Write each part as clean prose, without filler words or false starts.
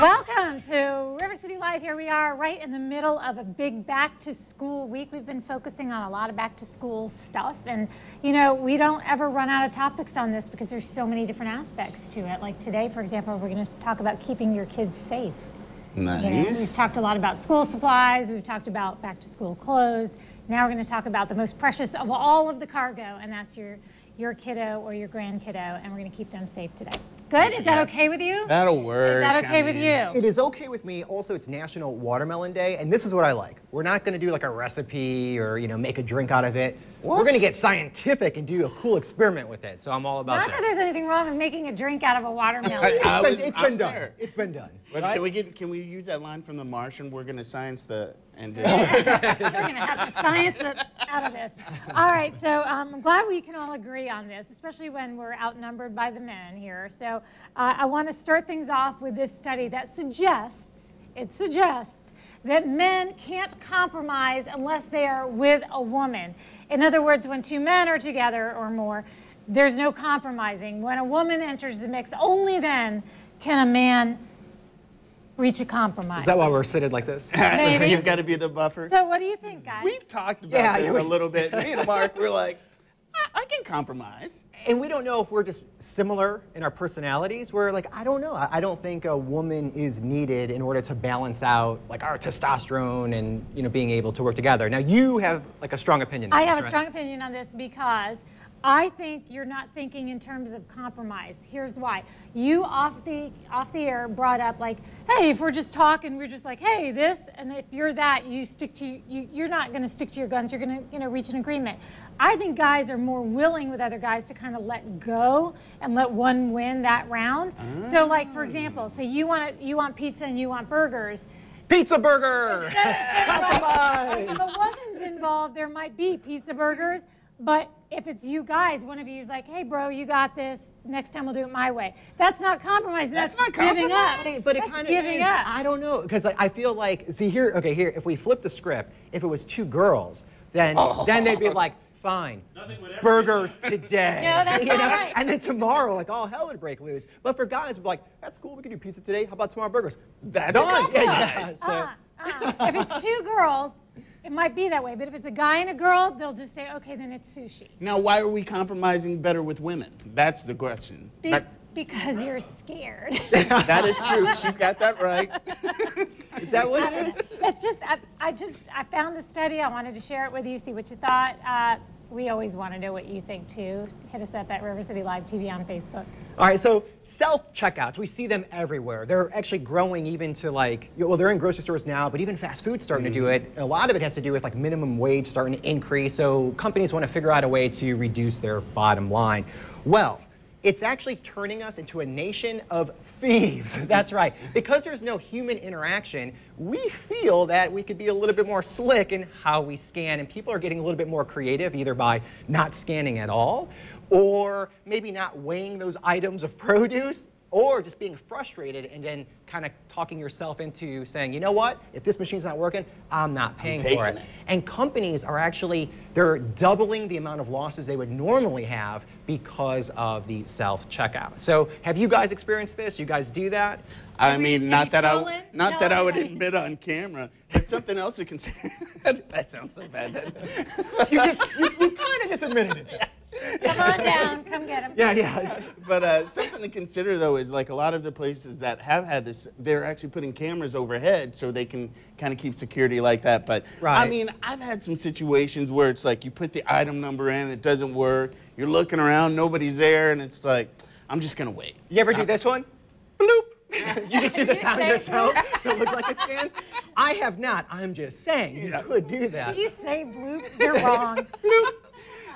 Welcome to River City Live. Here we are right in the middle of a big back to school week. We've been focusing on a lot of back to school stuff, and you know, we don't ever run out of topics on this because there's so many different aspects to it. Like today, for example, we're going to talk about keeping your kids safe. Nice. You know, we've talked a lot about school supplies, we've talked about back to school clothes. Now we're going to talk about the most precious of all of the cargo, and that's your kiddo or your grandkiddo, and we're going to keep them safe today. Good? Is that okay with you? That'll work. Is that okay with you? It is okay with me. Also, it's National Watermelon Day, and this is what I like. We're not going to do like a recipe or, you know, make a drink out of it. What? We're going to get scientific and do a cool experiment with it. So I'm all about Not that that. there's anything wrong with making a drink out of a watermelon. It's been done. there. It's been done. But right? can we use that line from The Martian? We're gonna science the and We're going to have to science it out of this. All right, so I'm glad we can all agree on this, especially when we're outnumbered by the men here. So I want to start things off with this study that suggests that men can't compromise unless they are with a woman. In other words, when two men are together or more, there's no compromising. When a woman enters the mix, only then can a man reach a compromise. Is that why we're seated like this? Maybe. You've got to be the buffer. So what do you think, guys? We've talked about this we- a little bit. Me and Mark, we're like, I can compromise. And we don't know if we're just similar in our personalities. We're like, I don't know. I don't think a woman is needed in order to balance out like our testosterone and, you know, being able to work together. Now you have like a strong opinion on I this, have a right? strong opinion on this because I think you're not thinking in terms of compromise. Here's why. You off the air brought up like, hey, if we're just talking, we're just like, hey, this, and if you're that, you stick to you're not going to stick to your guns. You're going to, you know, reach an agreement. I think guys are more willing with other guys to kind of let go and let one win that round. So like, for example, so you want pizza and you want burgers. Pizza burger! If a woman's involved, there might be pizza burgers, but if it's you guys, one of you is like, hey bro, you got this, next time we'll do it my way. That's not compromising, that's not giving up. But it That's kind of giving is. up. I don't know, because like, I feel like, see here, okay, here, if we flip the script, if it was two girls, then they'd be like, fine, burgers today. No, that's You know? not right. And then tomorrow, like, all hell would break loose. But for guys, we'd be like, that's cool, we can do pizza today. How about tomorrow burgers? That's done. a compromise. If it's two girls, it might be that way, but if it's a guy and a girl, they'll just say, okay, then it's sushi. Now, why are we compromising better with women? That's the question. Because you're scared. That is true. She's got that right. Is that what it is? It's just, I found the study. I wanted to share it with you, see what you thought. We always want to know what you think too. Hit us up at River City Live TV on Facebook. All right, so self-checkouts, we see them everywhere. They're actually growing even to like, well, they're in grocery stores now, but even fast food's starting to do it. A lot of it has to do with like minimum wage starting to increase, so companies want to figure out a way to reduce their bottom line. Well, it's actually turning us into a nation of thieves. That's right. Because there's no human interaction, we feel that we could be a little bit more slick in how we scan, and people are getting a little bit more creative, either by not scanning at all, or maybe not weighing those items of produce, or just being frustrated and then kind of talking yourself into saying, you know what, if this machine's not working, I'm not paying for it. And companies are actually, they're doubling the amount of losses they would normally have because of the self-checkout. So have you guys experienced this? You guys do that? I mean, not that I would No. admit on camera, but something else to consider. That sounds so bad. You kind of just admitted it. Come on down, come get him. Yeah. But something to consider, though, is like a lot of the places that have had this, they're actually putting cameras overhead so they can kind of keep security like that. But Right. I mean, I've had some situations where it's like you put the item number in, it doesn't work, you're looking around, nobody's there, and it's like, I'm just going to wait. You ever do this one? Bloop. You can see the sound yourself, so it looks like it scans. I have not. I'm just saying you could do that. You say bloop, you're wrong. Bloop.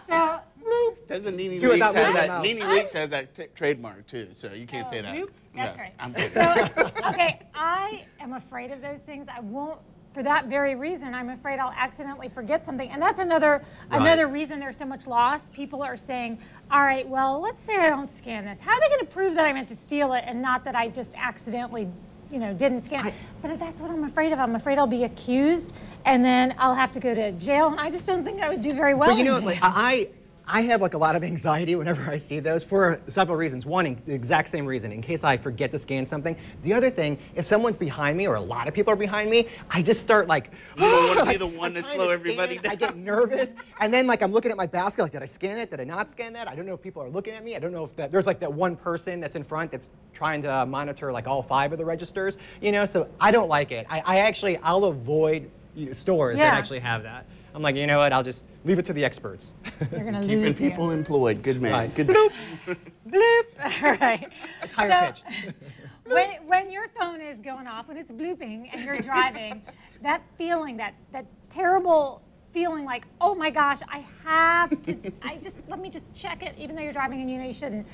So, bloop. Doesn't Nene Do it Leakes that way, have that? mouth. Nene Leakes has that trademark too, so you can't say that. Bloop? That's Yeah, right. I'm kidding. So, okay, I am afraid of those things. I won't, for that very reason, I'm afraid I'll accidentally forget something. And that's another reason there's so much loss. People are saying, all right, well, let's say I don't scan this. How are they going to prove that I meant to steal it and not that I just accidentally, you know, didn't scan it? But that's what I'm afraid of. I'm afraid I'll be accused and then I'll have to go to jail. And I just don't think I would do very well But you know, in like, jail. I have like a lot of anxiety whenever I see those for several reasons. One, the exact same reason, in case I forget to scan something. The other thing, if someone's behind me or a lot of people are behind me, I just start like, You don't want to be the I'm one to trying slow scan everybody it. down. I get nervous, and then like I'm looking at my basket, like, did I scan it? Did I not scan that? I don't know if people are looking at me. I don't know if there's like that one person that's in front that's trying to monitor like all 5 of the registers, you know, so I don't like it. I'll avoid stores that Yeah. actually have that. I'm like, you know what, I'll just leave it to the experts. You're gonna Keeping lose people you. employed. Good man. Right. Good. Bloop. All right. It's higher So- pitch. When your phone is going off, when it's blooping and you're driving, that feeling, that terrible feeling like, oh my gosh, I have to, let me just check it, even though you're driving and you know you shouldn't.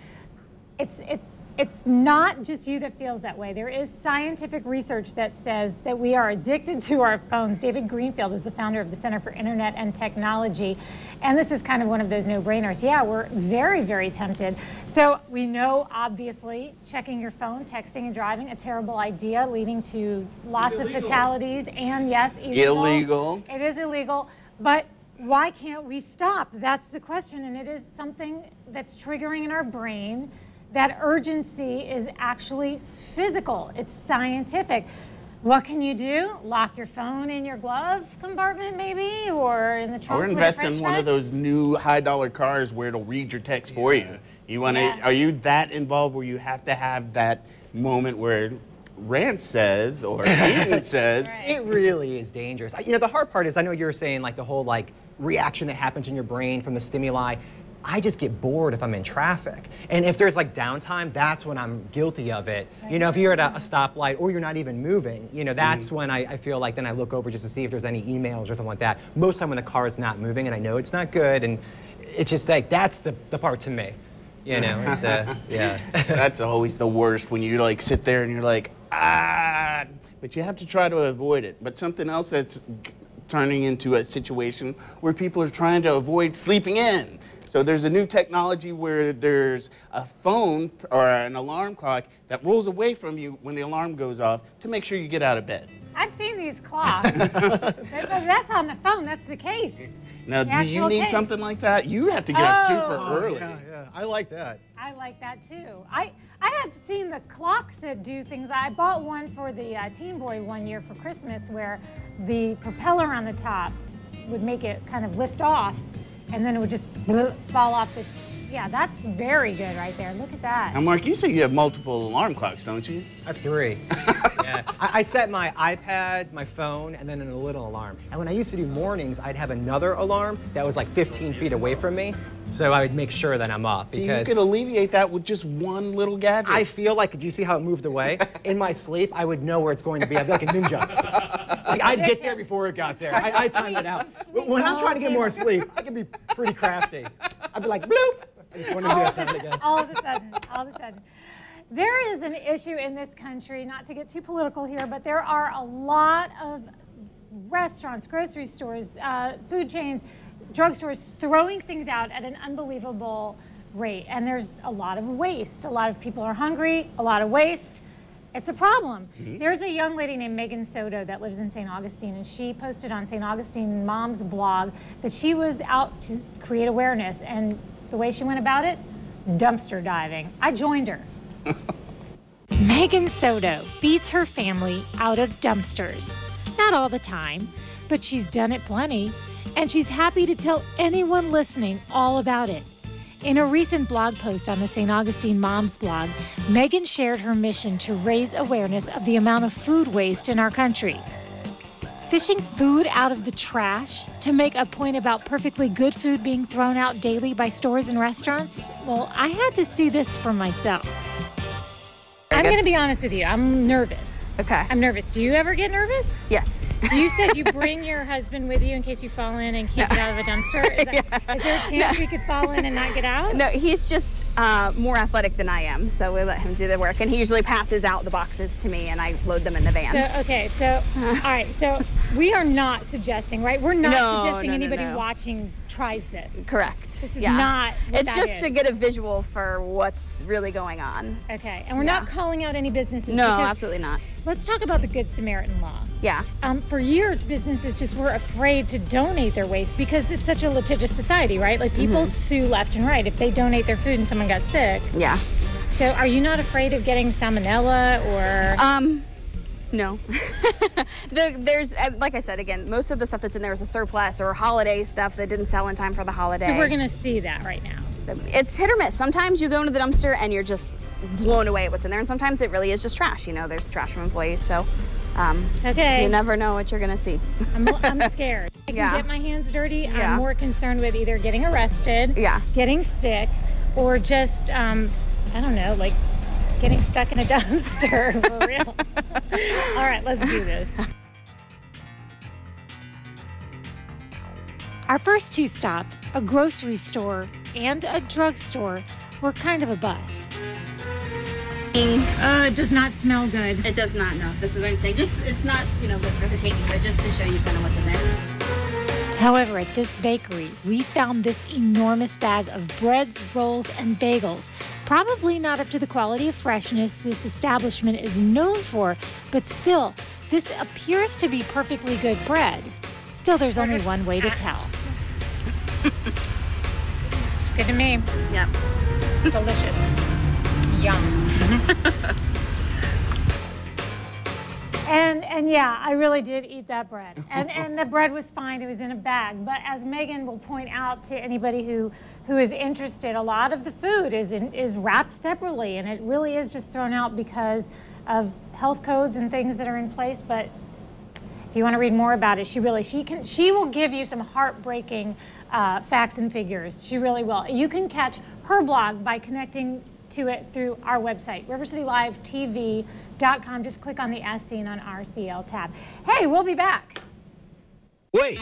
It's not just you that feels that way. There is scientific research that says that we are addicted to our phones. David Greenfield is the founder of the Center for Internet and Technology. And this is kind of one of those no-brainers. Yeah, we're very, very tempted. So we know, obviously, checking your phone, texting and driving, a terrible idea, leading to lots of fatalities. And yes, Illegal. It is illegal. But why can't we stop? That's the question. And it is something that's triggering in our brain. That urgency is actually physical. It's scientific. What can you do? Lock your phone in your glove compartment, maybe, or in the trunk. Or with invest French in one of fries? those new high-dollar cars where it'll read your text for you. You want to? Yeah. Are you that involved where you have to have that moment where Rand says or Eden says? It really is dangerous. You know, the hard part is, I know you were saying like the whole like reaction that happens in your brain from the stimuli. I just get bored if I'm in traffic. And if there's like downtime, that's when I'm guilty of it. You know, if you're at a stoplight or you're not even moving, you know, that's when I feel like then I look over just to see if there's any emails or something like that. Most of the time when the car is not moving and I know it's not good, and it's just like, that's the part to me. You know, it's, yeah. That's always the worst when you like sit there and you're like, ah, but you have to try to avoid it. But something else that's turning into a situation where people are trying to avoid sleeping in. So there's a new technology where there's a phone or an alarm clock that rolls away from you when the alarm goes off to make sure you get out of bed. I've seen these clocks. That's on the phone. That's the case. Now, The do you actual need case. something like that? You have to get up super Oh. early. Yeah, I like that. I like that too. I have seen the clocks that do things. I bought one for the Teen Boy one year for Christmas where the propeller on the top would make it kind of lift off and then it would just fall off the, yeah, that's very good right there. Look at that. Now, Mark, you say you have multiple alarm clocks, don't you? I have 3. Yeah. I set my iPad, my phone, and then a little alarm. And when I used to do mornings, I'd have another alarm that was like 15 feet away from me. So I would make sure that I'm up. See, you because could alleviate that with just one little gadget. I feel like, do you see how it moved away? In my sleep, I would know where it's going to be. I'd be like a ninja. Like I'd get there before it got there. I timed it out. But when I'm trying to get more sleep, I can be pretty crafty. I'd be like, bloop. I just want to do that sound again. All of a sudden. There is an issue in this country, not to get too political here, but there are a lot of restaurants, grocery stores, food chains, drugstores throwing things out at an unbelievable rate. And there's a lot of waste. A lot of people are hungry, a lot of waste. It's a problem. There's a young lady named Megan Soto that lives in St. Augustine, and she posted on St. Augustine Mom's blog that she was out to create awareness, and the way she went about it, dumpster diving. I joined her. Megan Soto feeds her family out of dumpsters. Not all the time, but she's done it plenty, and she's happy to tell anyone listening all about it. In a recent blog post on the St. Augustine Moms blog, Megan shared her mission to raise awareness of the amount of food waste in our country. Fishing food out of the trash to make a point about perfectly good food being thrown out daily by stores and restaurants? Well, I had to see this for myself. I'm going to be honest with you. I'm nervous. Okay. I'm nervous. Do you ever get nervous? Yes. You said you bring your husband with you in case you fall in and can't get out of a dumpster. Is there a chance we could fall in and not get out? No, he's just more athletic than I am, so we let him do the work. And he usually passes out the boxes to me, and I load them in the van. All right, so we are not suggesting, right? We're not suggesting no, anybody no. watching tries this. Correct. This is not what It's that just is. to get a visual for what's really going on. Okay, and we're not calling out any businesses. No, because absolutely not. Let's talk about the Good Samaritan law. Yeah. For years, businesses just were afraid to donate their waste because it's such a litigious society, right? Like people sue left and right if they donate their food and someone got sick. Yeah. So are you not afraid of getting salmonella or? No. There's, like I said, again, most of the stuff that's in there is a surplus or holiday stuff that didn't sell in time for the holiday. So we're gonna see that right now. It's hit or miss. Sometimes you go into the dumpster and you're just blown away at what's in there, and sometimes it really is just trash. You know, there's trash from employees, so Okay. you never know what you're gonna see. I'm scared. I can Yeah. get my hands dirty. Yeah. I'm more concerned with either getting arrested, Yeah. getting sick, or just, I don't know, like getting stuck in a dumpster for real. All right, let's do this. Our first two stops, a grocery store and a drugstore, were kind of a bust. It does not smell good. It does not, no. This is what I'm saying. Just, it's not, you know, good for the taking, but just to show you kind of what's in there. However, at this bakery, we found this enormous bag of breads, rolls, and bagels. Probably not up to the quality of freshness this establishment is known for, but still, this appears to be perfectly good bread. Still, there's only one way to tell. It's good to me. Yep. Delicious. Yum. And yeah, I really did eat that bread. And the bread was fine, it was in a bag. But as Megan will point out to anybody who is interested, a lot of the food is wrapped separately, and it really is just thrown out because of health codes and things that are in place. But if you want to read more about it, she will give you some heartbreaking facts and figures. She really will. You can catch her blog by connecting to it through our website, rivercitylivetv.com. Just click on the As Seen on RCL tab. Hey, we'll be back. Wait.